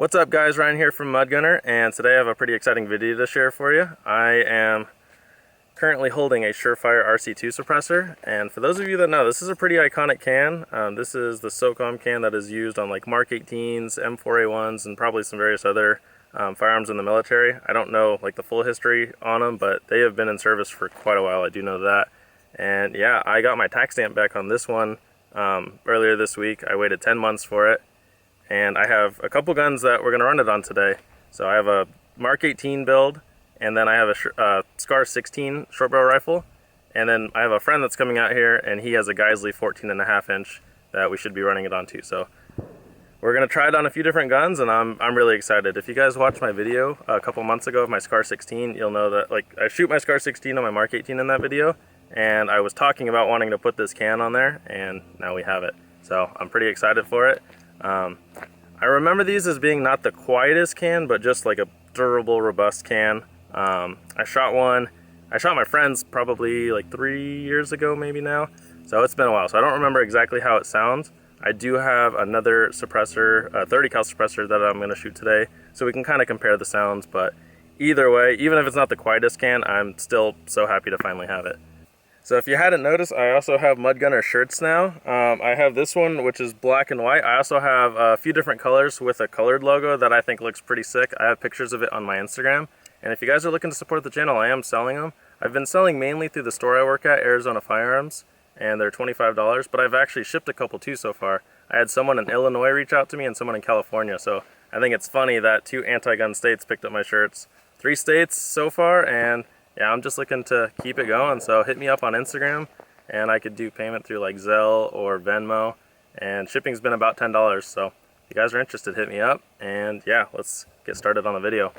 What's up guys, Ryan here from Mud Gunner, and today I have a pretty exciting video to share for you. I am currently holding a Surefire RC2 suppressor, and for those of you that know, this is a pretty iconic can. This is the Socom can that is used on like Mark 18s, M4A1s, and probably some various other firearms in the military. I don't know like the full history on them, but they have been in service for quite a while, I do know that. And yeah, I got my tax stamp back on this one earlier this week. I waited 10 months for it. And I have a couple guns that we're going to run it on today. So I have a Mark 18 build, and then I have a Scar 16 short barrel rifle, and then I have a friend that's coming out here, and he has a Geisley 14.5 inch that we should be running it on too. So we're going to try it on a few different guns, and I'm really excited. If you guys watched my video a couple months ago of my Scar 16, you'll know that like I shoot my Scar 16 on my Mark 18 in that video, and I was talking about wanting to put this can on there, and now we have it. So I'm pretty excited for it. I remember these as being not the quietest can, but just like a durable, robust can. I shot my friend's probably like 3 years ago maybe now, so it's been a while, so I don't remember exactly how it sounds. I do have another suppressor, a 30 cal suppressor that I'm going to shoot today, so we can kind of compare the sounds, but either way, even if it's not the quietest can, I'm still so happy to finally have it. So if you hadn't noticed, I also have Mud Gunner shirts now. I have this one, which is black and white. I also have a few different colors with a colored logo that I think looks pretty sick. I have pictures of it on my Instagram. And if you guys are looking to support the channel, I am selling them. I've been selling mainly through the store I work at, Arizona Firearms, and they're $25, but I've actually shipped a couple too so far. I had someone in Illinois reach out to me and someone in California, so I think it's funny that 2 anti-gun states picked up my shirts. 3 states so far, and yeah, I'm just looking to keep it going, so hit me up on Instagram, and I could do payment through like Zelle or Venmo, and shipping's been about $10, so if you guys are interested, hit me up, and yeah, let's get started on the video.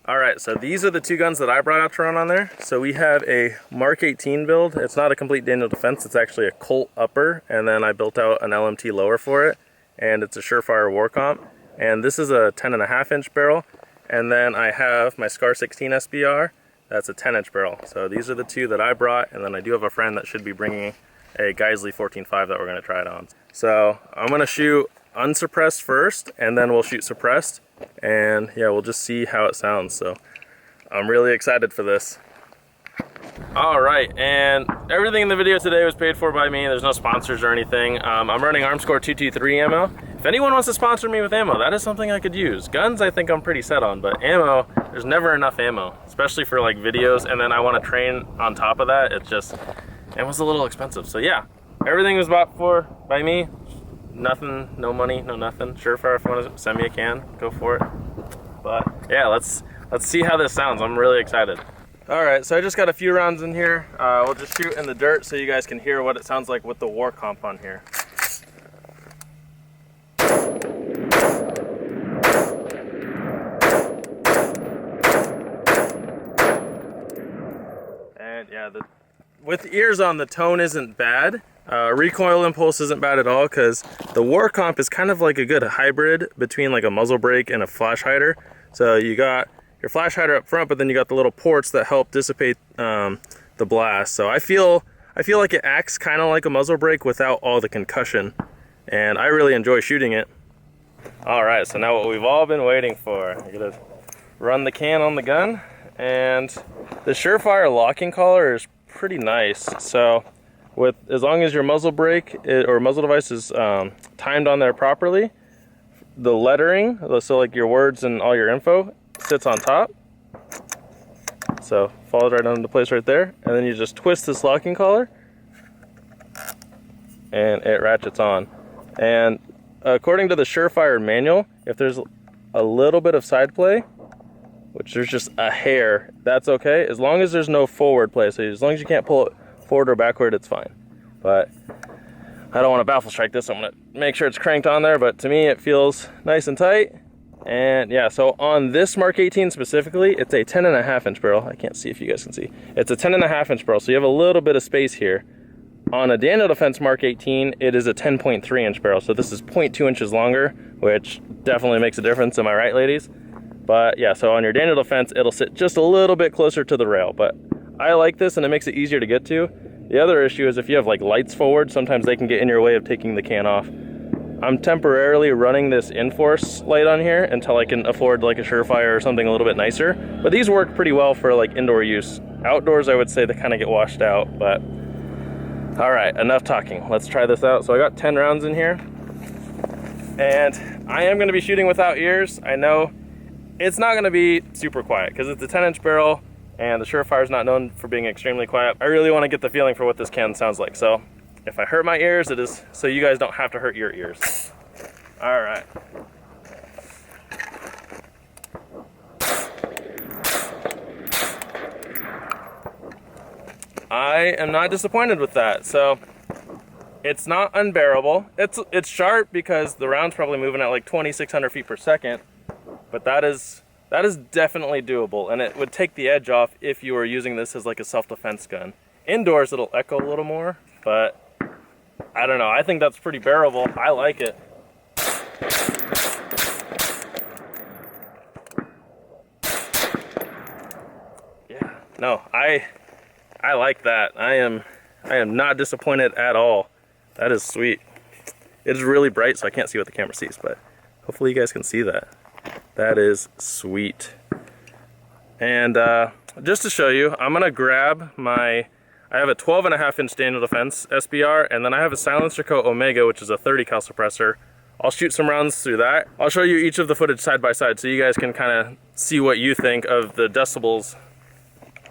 Alright, so these are the 2 guns that I brought out to run on there. So we have a Mark 18 build. It's not a complete Daniel Defense, it's actually a Colt upper, and then I built out an LMT lower for it, and it's a Surefire War Comp, and this is a 10.5 inch barrel, and then I have my Scar 16 SBR. That's a 10 inch barrel. So these are the 2 that I brought, and then I do have a friend that should be bringing a Geisley 14.5 that we're gonna try it on. So I'm gonna shoot unsuppressed first, and then we'll shoot suppressed, and yeah, we'll just see how it sounds. So I'm really excited for this. All right, and everything in the video today was paid for by me. There's no sponsors or anything. I'm running Armscore 223 ammo. If anyone wants to sponsor me with ammo, that is something I could use. Guns, I think I'm pretty set on, but ammo, there's never enough ammo, especially for like videos, and then I want to train on top of that. It was a little expensive. So yeah, everything was bought for by me. Nothing, no money, no nothing. Surefire, if you want to send me a can, go for it. But yeah, let's see how this sounds. I'm really excited. All right, so I just got a few rounds in here. We'll just shoot in the dirt so you guys can hear what it sounds like with the War Comp on here. And yeah, with ears on, the tone isn't bad. Recoil impulse isn't bad at all, because the War Comp is kind of like a good hybrid between like a muzzle brake and a flash hider. So you got your flash hider up front, but then you got the little ports that help dissipate the blast. So I feel like it acts kind of like a muzzle brake without all the concussion, and I really enjoy shooting it. All right, so now what we've all been waiting for. I'm gonna run the can on the gun, and the Surefire locking collar is pretty nice. So as long as your muzzle brake or muzzle device is timed on there properly, the lettering, so like your words and all your info, sits on top. So falls right into place right there, and then you just twist this locking collar and it ratchets on. And according to the Surefire manual, if there's a little bit of side play, which there's just a hair, that's okay, as long as there's no forward play. So as long as you can't pull it forward or backward, it's fine. But I don't want to baffle strike this, so I'm going to make sure it's cranked on there, but to me it feels nice and tight. And yeah, so on this Mark 18 specifically, it's a 10.5 inch barrel. I can't see if you guys can see. It's a 10.5 inch barrel, so you have a little bit of space here. On a Daniel Defense Mark 18, it is a 10.3 inch barrel, so this is 0.2 inches longer, which definitely makes a difference, am I right, ladies? But yeah, so on your Daniel Defense, it'll sit just a little bit closer to the rail, but I like this and it makes it easier to get to. The other issue is if you have like lights forward, sometimes they can get in your way of taking the can off. I'm temporarily running this Inforce light on here until I can afford like a Surefire or something a little bit nicer. But these work pretty well for like indoor use. Outdoors, I would say they kind of get washed out, but all right, enough talking. Let's try this out. So I got 10 rounds in here, and I am gonna be shooting without ears. I know it's not gonna be super quiet because it's a 10-inch barrel and the Surefire is not known for being extremely quiet. I really wanna get the feeling for what this can sounds like. So if I hurt my ears, it is so you guys don't have to hurt your ears. All right. I am not disappointed with that. So it's not unbearable. It's sharp because the round's probably moving at like 2,600 feet per second, but that is definitely doable, and it would take the edge off if you were using this as like a self-defense gun. Indoors, it'll echo a little more, but I don't know. I think that's pretty bearable. I like it. Yeah, no, I like that. I am not disappointed at all. That is sweet. It is really bright, so I can't see what the camera sees, but hopefully you guys can see that. That is sweet. And just to show you, I'm gonna grab I have a 12.5-inch Daniel Defense SBR, and then I have a Silencer Co. Omega, which is a 30 cal suppressor. I'll shoot some rounds through that. I'll show you each of the footage side by side so you guys can kind of see what you think of the decibels.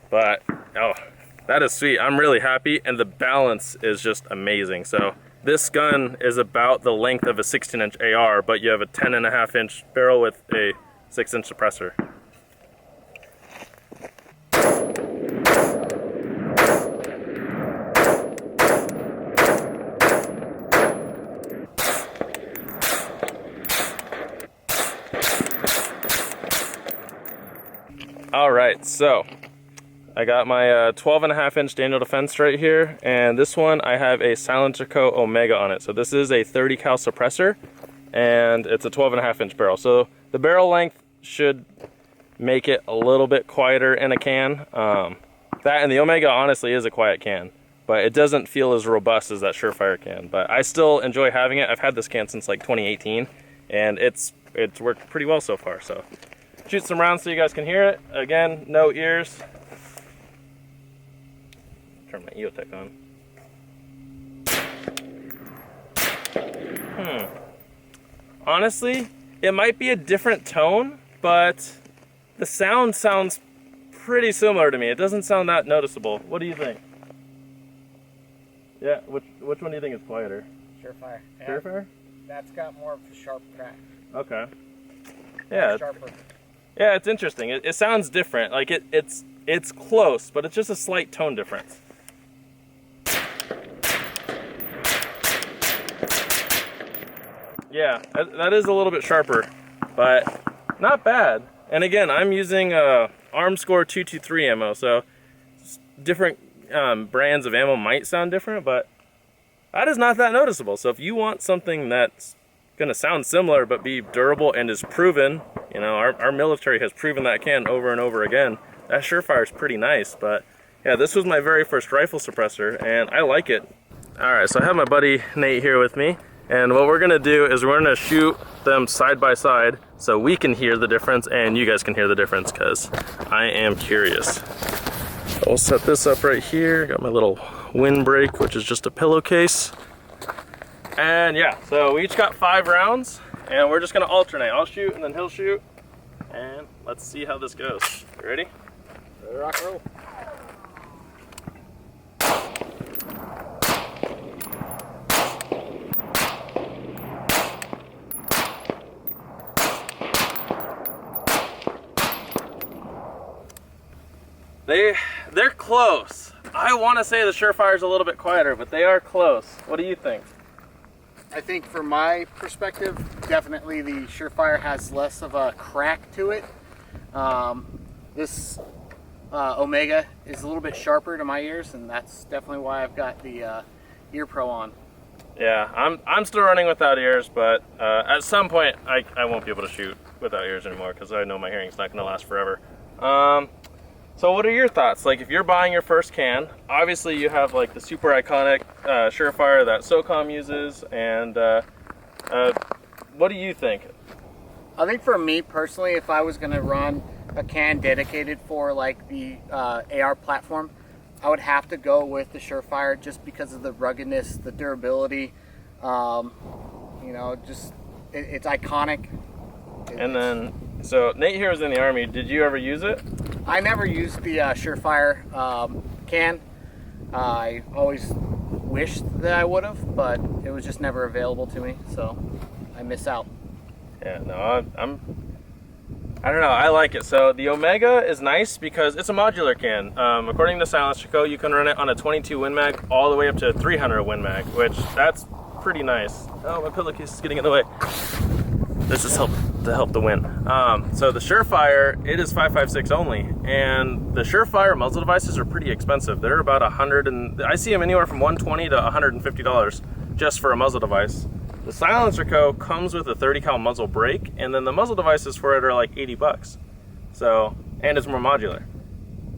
But, oh, that is sweet. I'm really happy, and the balance is just amazing. So this gun is about the length of a 16-inch AR, but you have a 10.5-inch barrel with a 6-inch suppressor. All right, so I got my 12.5-inch Daniel Defense right here, and this one I have a Silencer Co. Omega on it. So this is a 30 cal suppressor, and it's a 12.5-inch barrel. So the barrel length should make it a little bit quieter in a can. That and the Omega honestly is a quiet can, but it doesn't feel as robust as that Surefire can. But I still enjoy having it. I've had this can since like 2018, and it's worked pretty well so far. So shoot some rounds so you guys can hear it. Again, no ears. Turn my EOTech on. Honestly, it might be a different tone, but the sound sounds pretty similar to me. It doesn't sound that noticeable. What do you think? Yeah, which one do you think is quieter? Surefire. Yeah, Surefire? that's got more of a sharp crack. Okay. Yeah. Sharper. Yeah, it's interesting. It sounds different. Like it's close, but it's just a slight tone difference. Yeah, that is a little bit sharper, but not bad. And again, I'm using Armscore 223 ammo, so different brands of ammo might sound different, but that is not that noticeable. So if you want something that's gonna sound similar but be durable and is proven, you know, our military has proven that can over and over again, that Surefire is pretty nice. But yeah, this was my very first rifle suppressor, and I like it. All right, so I have my buddy Nate here with me. And what we're gonna do is we're gonna shoot them side by side so we can hear the difference and you guys can hear the difference, because I am curious. I'll set this up right here. Got my little windbreak, which is just a pillowcase. And yeah, so we each got 5 rounds and we're just gonna alternate. I'll shoot and then he'll shoot. And let's see how this goes. You ready? Rock and roll. They're close. I want to say the Surefire's a little bit quieter, but they are close. What do you think? I think from my perspective, definitely the Surefire has less of a crack to it. This Omega is a little bit sharper to my ears, and that's definitely why I've got the Ear Pro on. Yeah, I'm still running without ears, but at some point I won't be able to shoot without ears anymore because I know my hearing's not going to last forever. So what are your thoughts? Like, if you're buying your first can, obviously you have like the super iconic Surefire that Socom uses, and What do you think? I think for me personally, if I was going to run a can dedicated for like the AR platform, I would have to go with the Surefire just because of the ruggedness, the durability. You know, just it's iconic. And then, so Nate here was in the Army. Did you ever use it? I never used the Surefire can. I always wished that I would have, but it was just never available to me, so I miss out. Yeah, no, I don't know, I like it. So the Omega is nice because it's a modular can. According to Silence Co, you can run it on a 22 Win Mag all the way up to a 300 Win Mag, which that's pretty nice. Oh, my pillowcase is getting in the way. This is to help the win. So the Surefire, it is 5.56 only, and the Surefire muzzle devices are pretty expensive. They're about I see them anywhere from $120 to $150 just for a muzzle device. The Silencer Co comes with a 30 cal muzzle brake, and then the muzzle devices for it are like 80 bucks. So, and it's more modular.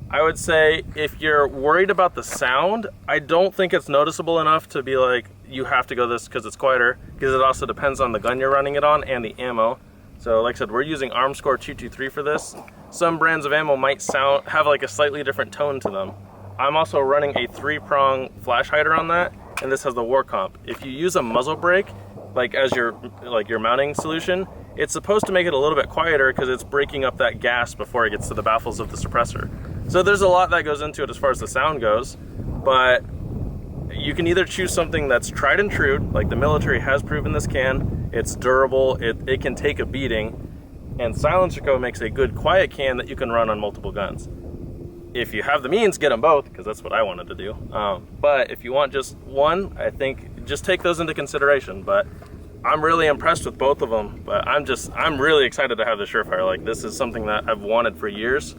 I would say if you're worried about the sound, I don't think it's noticeable enough to be like, you have to go this because it's quieter, because it also depends on the gun you're running it on and the ammo. So like I said, we're using Armscore 223 for this. Some brands of ammo might have like a slightly different tone to them. I'm also running a 3-prong flash hider on that, and this has the war comp. If you use a muzzle brake, like as your mounting solution, it's supposed to make it a little bit quieter because it's breaking up that gas before it gets to the baffles of the suppressor. So there's a lot that goes into it as far as the sound goes, but you can either choose something that's tried and true, like the military has proven this can, it's durable, it can take a beating, and Silencer Co makes a good quiet can that you can run on multiple guns. If you have the means, get them both, because that's what I wanted to do. But if you want just one, I think just take those into consideration. But I'm really impressed with both of them, but I'm really excited to have the Surefire. Like, this is something that I've wanted for years,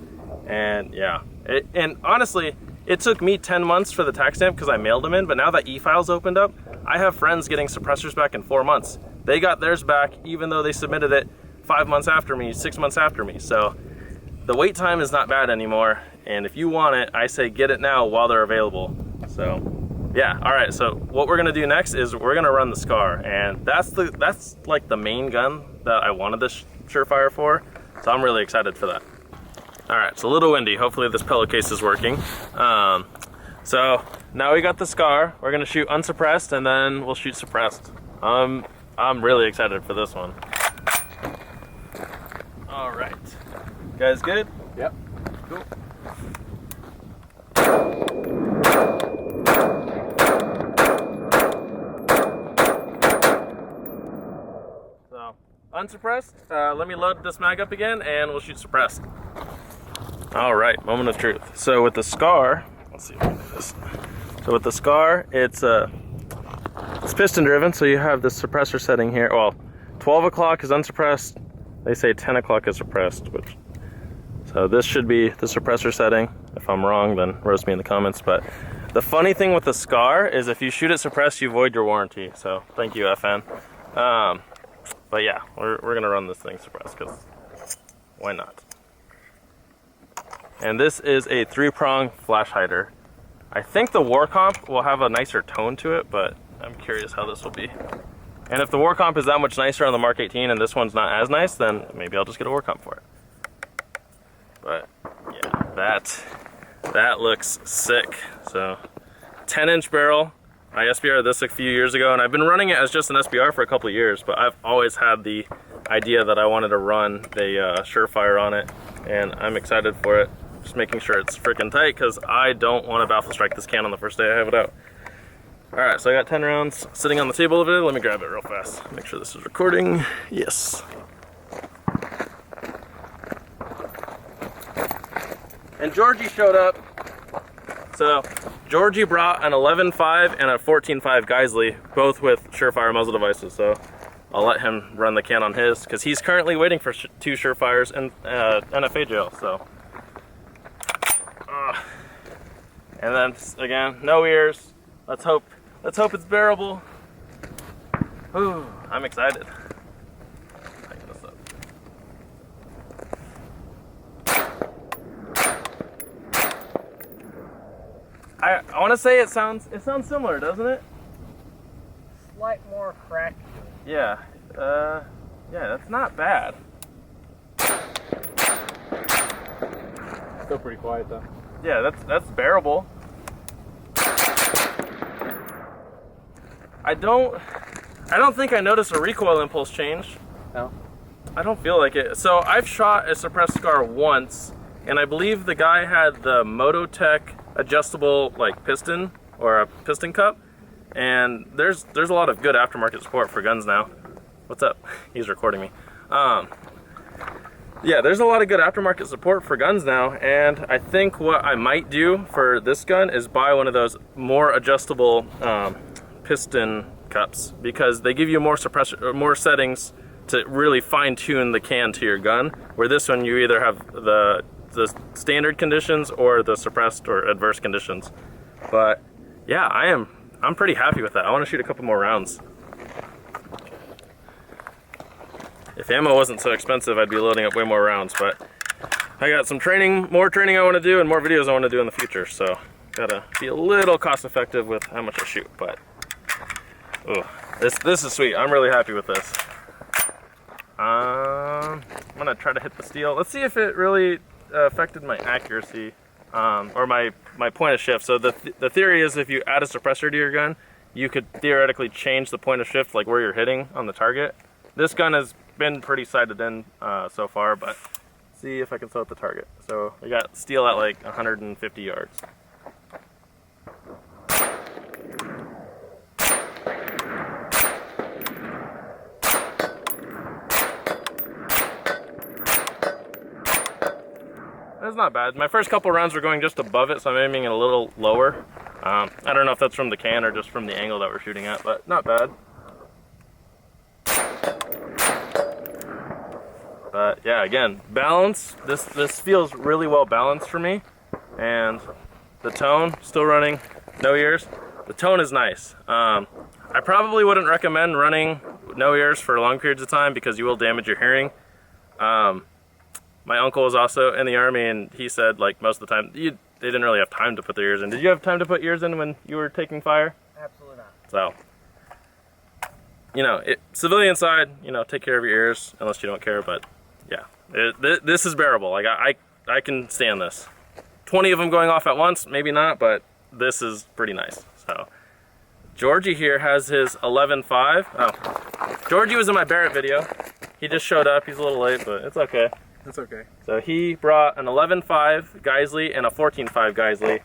and yeah. And honestly, it took me 10 months for the tax stamp because I mailed them in, but now that e-files opened up, I have friends getting suppressors back in 4 months. They got theirs back even though they submitted it 5 months after me, 6 months after me. So the wait time is not bad anymore, and if you want it, I say get it now while they're available. So yeah, all right, so what we're gonna do next is we're gonna run the Scar, and that's like the main gun that I wanted this Surefire for, so I'm really excited for that. All right, it's a little windy. Hopefully this pillowcase is working. So now we got the Scar. We're gonna shoot unsuppressed, and then we'll shoot suppressed. I'm really excited for this one. All right, you guys good? Yep. Cool. So unsuppressed. Let me load this mag up again, and we'll shoot suppressed. All right, moment of truth. So with the Scar, let's see if we can do this. So with the Scar, it's piston driven, so you have the suppressor setting here. Well, 12 o'clock is unsuppressed. They say 10 o'clock is suppressed, so this should be the suppressor setting. If I'm wrong, then roast me in the comments. But the funny thing with the Scar is if you shoot it suppressed, you void your warranty. So thank you, FN. But yeah, we're gonna run this thing suppressed because why not? And this is a 3-prong flash hider. I think the war comp will have a nicer tone to it, but I'm curious how this will be. And if the war comp is that much nicer on the Mark 18 and this one's not as nice, then maybe I'll just get a war comp for it. But yeah, that looks sick. So 10-inch barrel. I SBR'd this a few years ago, and I've been running it as just an SBR for a couple of years, but I've always had the idea that I wanted to run the Surefire on it, and I'm excited for it. Just making sure it's freaking tight because I don't want to baffle strike this can on the first day I have it out. All right, so I got 10 rounds sitting on the table over there. Let me grab it real fast. Make sure this is recording. Yes. And Georgie showed up. So Georgie brought an 11.5 and a 14.5 Geisley, both with Surefire muzzle devices. So I'll let him run the can on his because he's currently waiting for 2 Surefires and NFA jail. So. And then again, no ears. Let's hope it's bearable. Ooh, I'm excited. Tighten this up. I want to say it sounds similar, doesn't it? Slight more crack to it. Yeah, yeah, that's not bad. Still pretty quiet though. Yeah, that's bearable. I don't think I noticed a recoil impulse change. No. I don't feel like it. So I've shot a suppressed scar once, and I believe the guy had the Mototech adjustable like piston or a piston cup, and there's a lot of good aftermarket support for guns now. What's up? He's recording me. Yeah, there's a lot of good aftermarket support for guns now, and I think what I might do for this gun is buy one of those more adjustable piston cups, because they give you more suppressor or more settings to really fine-tune the can to your gun, where this one you either have the standard conditions or the suppressed or adverse conditions. But yeah, I'm pretty happy with that. I want to shoot a couple more rounds. If ammo wasn't so expensive, I'd be loading up way more rounds, but I got some more training I want to do, and more videos I want to do in the future, so gotta be a little cost effective with how much I shoot. But ooh, this is sweet. I'm really happy with this. I'm gonna try to hit the steel. Let's see if it really affected my accuracy, or my point of shift. So the theory is, if you add a suppressor to your gun, you could theoretically change the point of shift, like where you're hitting on the target. This gun has been pretty sighted in so far, but see if I can throw at the target. So we got steel at like 150 yards. That's not bad. My first couple rounds were going just above it, so I'm aiming it a little lower. I don't know if that's from the can or just from the angle that we're shooting at, but not bad. But yeah, again, balance. This feels really well balanced for me, and the tone still running, no ears. The tone is nice. I probably wouldn't recommend running no ears for long periods of time, because you will damage your hearing. My uncle was also in the Army, and he said, like, most of the time they didn't really have time to put their ears in. Did you have time to put ears in when you were taking fire? Absolutely not. So, you know, civilian side, you know, take care of your ears unless you don't care. But yeah, this is bearable. Like I can stand this. 20 of them going off at once, maybe not, but this is pretty nice. So Georgie here has his 11.5. Oh, Georgie was in my Barrett video. He just showed up. He's a little late, but it's okay. That's okay. So he brought an 11.5 Geisley and a 14.5 Geisley,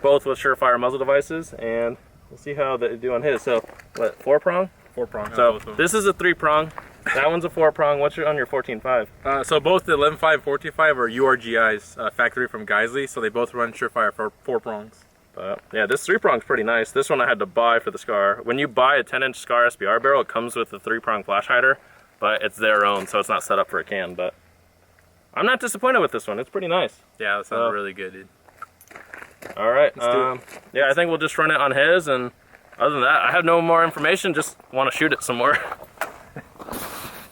both with Surefire muzzle devices, and we'll see how they do on his. So what, 4-prong? 4-prong. So this is a 3-prong. That one's a 4-prong. What's on your 14.5? So both the 11.5 and 14.5 are URGI's factory from Geisley, so they both run Surefire for 4-prongs. Yeah, this 3-prong's pretty nice. This one I had to buy for the SCAR. When you buy a 10-inch SCAR SBR barrel, it comes with a 3-prong flash hider, but it's their own, so it's not set up for a can. But I'm not disappointed with this one. It's pretty nice. Yeah, that sounds really good, dude. All right. Yeah, I think we'll just run it on his, and other than that, I have no more information. Just want to shoot it some more.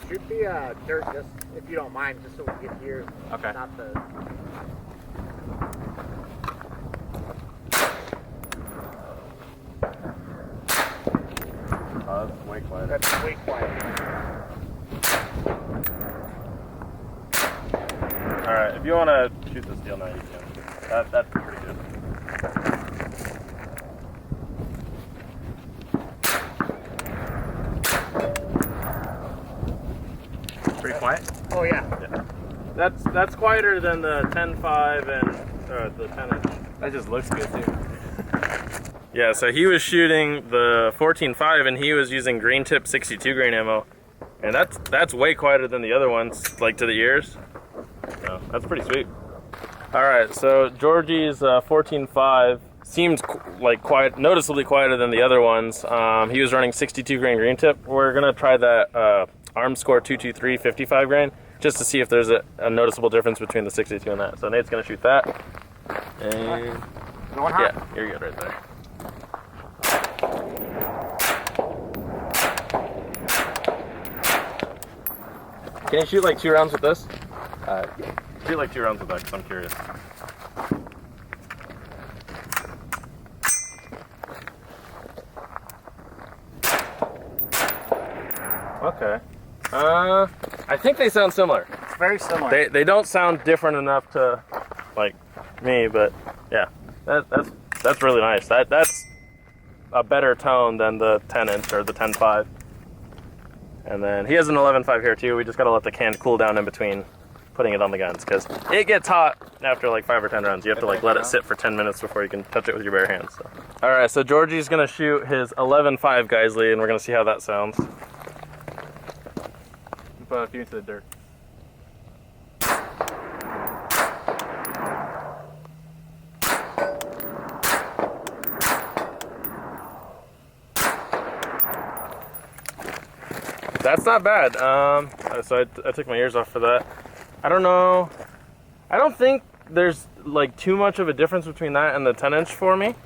Shoot the dirt, just if you don't mind, just so we can hear. Okay. Not the. Oh, that's way quiet. That's way quiet. All right, if you want to shoot the steel now, you can. That's pretty good. Pretty quiet? Oh yeah. That's quieter than the 10.5 and the 10-inch. That just looks good, too. Yeah, so he was shooting the 14.5 and he was using green tip 62 grain ammo, and that's way quieter than the other ones, like to the ears. So that's pretty sweet. All right, so Georgie's 14.5 seemed like noticeably quieter than the other ones. He was running 62 grain green tip. We're gonna try that Armscore 223 55 grain just to see if there's a noticeable difference between the 62 and that. So Nate's gonna shoot that. And yeah, you're good right there. Can you shoot like 2 rounds with this? Shoot like 2 rounds with that, because I'm curious. Okay. I think they sound similar. It's very similar. They don't sound different enough to like me, but yeah, that's really nice. That's a better tone than the 10-inch or the 10.5. And then he has an 11.5 here too. We just gotta let the can cool down in between putting it on the guns because it gets hot after like 5 or 10 rounds. You have to like let it sit for 10 minutes before you can touch it with your bare hands. So. All right, so Georgie's gonna shoot his 11.5 Geisley, and we're gonna see how that sounds. Put a few into the dirt. That's not bad. So I took my ears off for that. I don't know. I don't think there's like too much of a difference between that and the 10-inch for me,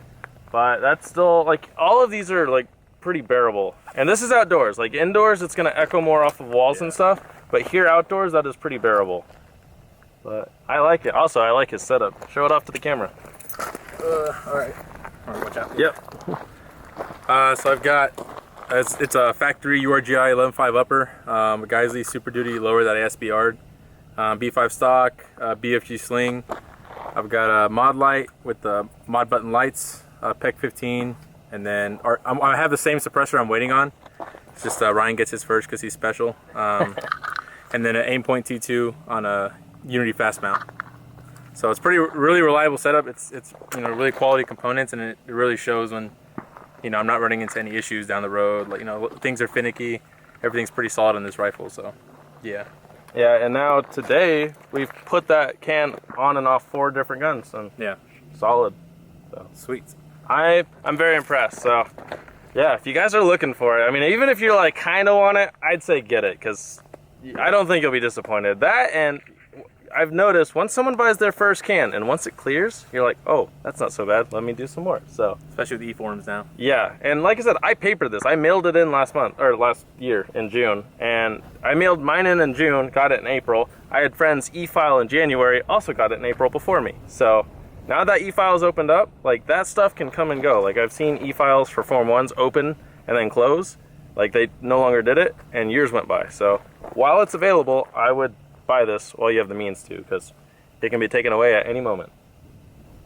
but that's still like all of these are like pretty bearable. And this is outdoors. Like indoors, it's gonna echo more off of walls and stuff. But here outdoors, that is pretty bearable. But I like it. Also, I like his setup. Show it off to the camera. All right. Watch out. Yep. So I've got, it's a factory URGI 11.5 upper, a Geisley Super Duty lower that I SBR'd, B5 stock, BFG sling. I've got a mod light with the mod button lights, PEC 15, and then I have the same suppressor I'm waiting on. It's just Ryan gets his first because he's special. And then an aim.2 T2 on a Unity fast mount. So it's really reliable setup. It's really quality components, and it really shows when I'm not running into any issues down the road. Like things are finicky. Everything's pretty solid on this rifle. So yeah. Yeah, and now today we've put that can on and off 4 different guns, and yeah, solid. So sweet. I'm very impressed. So yeah, if you guys are looking for it, I mean, even if you're like kind of want it, I'd say get it because I don't think you'll be disappointed. That, and I've noticed once someone buys their first can and once it clears, you're like, oh, that's not so bad. Let me do some more. So especially with e-forms now. Yeah, and like I said, I papered this. I mailed it in last year in June, and I mailed mine in June, got it in April. I had friends e-file in January, also got it in April before me. So now that e-file's opened up, like that stuff can come and go. Like I've seen e-files for Form 1s open and then close. Like they no longer did it, and years went by. So while it's available, I would buy this while you have the means to, because it can be taken away at any moment.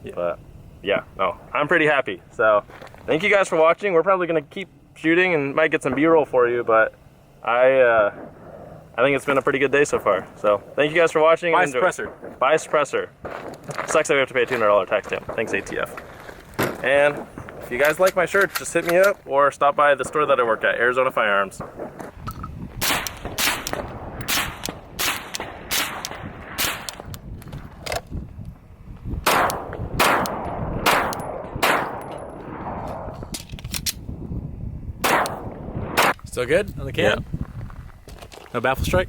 Yeah. But yeah, no, I'm pretty happy. So thank you guys for watching. We're probably gonna keep shooting and might get some B-roll for you, but I think it's been a pretty good day so far. So thank you guys for watching. Buy suppressor. Buy suppressor. Sucks that we have to pay a $200 tax stamp. Thanks, ATF. And if you guys like my shirts, just hit me up or stop by the store that I work at, Arizona Firearms. Still good on the can? Yeah. No baffle strike?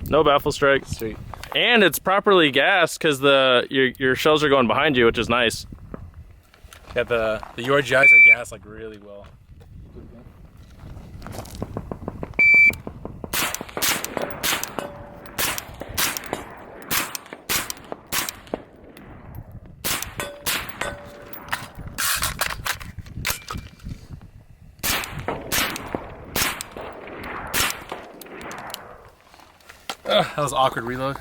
No baffle strike. Sweet. And it's properly gassed because your shells are going behind you, which is nice. Yeah, the URGIs are gassed like really well. That was an awkward reload.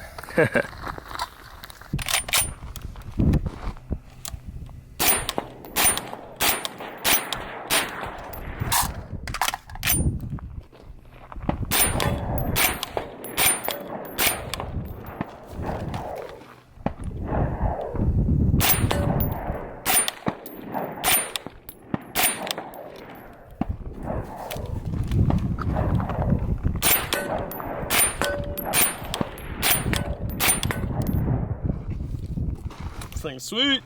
This thing's sweet.